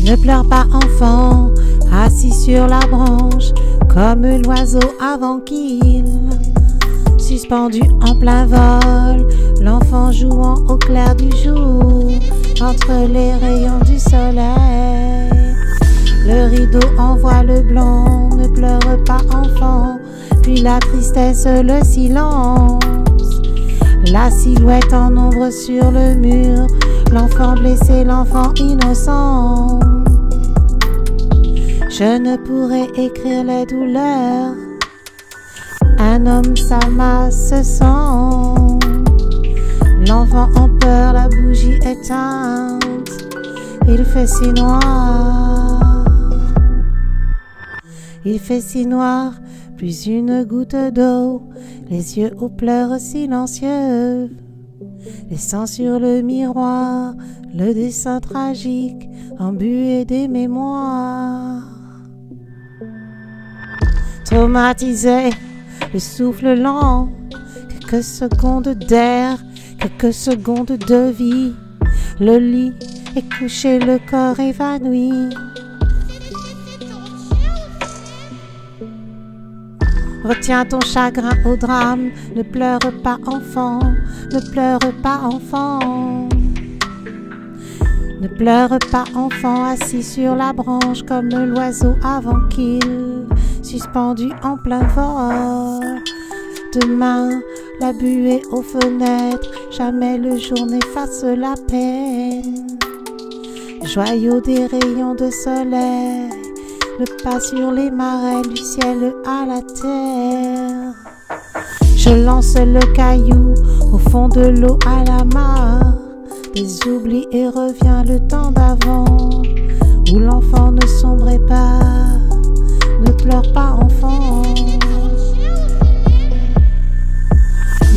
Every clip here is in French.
Ne pleure pas enfant, assis sur la branche, comme l'oiseau avant qu'il, suspendu en plein vol, l'enfant jouant au clair du jour, entre les rayons du soleil. Le rideau envoie le blanc, ne pleure pas enfant, puis la tristesse, le silence. La silhouette en ombre sur le mur, l'enfant blessé, l'enfant innocent. Je ne pourrais écrire les douleurs, un homme s'amasse se sent. L'enfant en peur, la bougie éteinte, il fait si noir. Il fait si noir, plus une goutte d'eau, les yeux aux pleurs silencieux, laissant sur le miroir le dessin tragique embué des mémoires. Traumatisé, le souffle lent, quelques secondes d'air, quelques secondes de vie, le lit est couché, le corps évanoui. Retiens ton chagrin au drame, ne pleure pas enfant, ne pleure pas enfant. Ne pleure pas enfant, assis sur la branche comme l'oiseau avant qu'il, suspendu en plein vol. Demain, la buée aux fenêtres, jamais le jour n'efface la peine. Joyau des rayons de soleil, le pas sur les marais, du ciel à la terre. Je lance le caillou au fond de l'eau à la mare, des oublis et revient le temps d'avant, où l'enfant ne sombrait pas. Ne pleure pas enfant.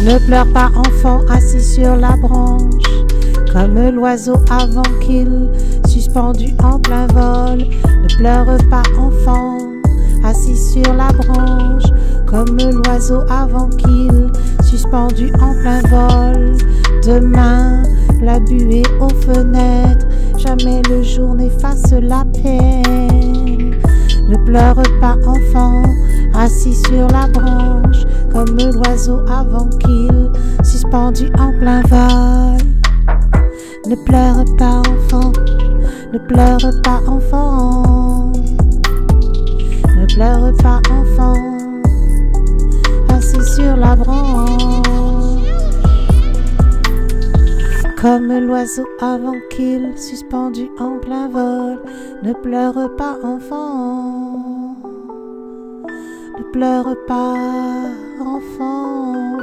Ne pleure pas enfant, assis sur la branche, comme l'oiseau avant qu'il, suspendu en plein vol. Ne pleure pas enfant, assis sur la branche, comme l'oiseau avant qu'il, suspendu en plein vol. Demain, la buée aux fenêtres, jamais le jour n'efface la peine. Ne pleure pas enfant, assis sur la branche, comme l'oiseau avant qu'il, suspendu en plein vol. Ne pleure pas enfant, ne pleure pas enfant. Ne pleure pas enfant, assis sur la branche, comme l'oiseau avant qu'il, suspendu en plein vol. Ne pleure pas enfant, ne pleure pas enfant.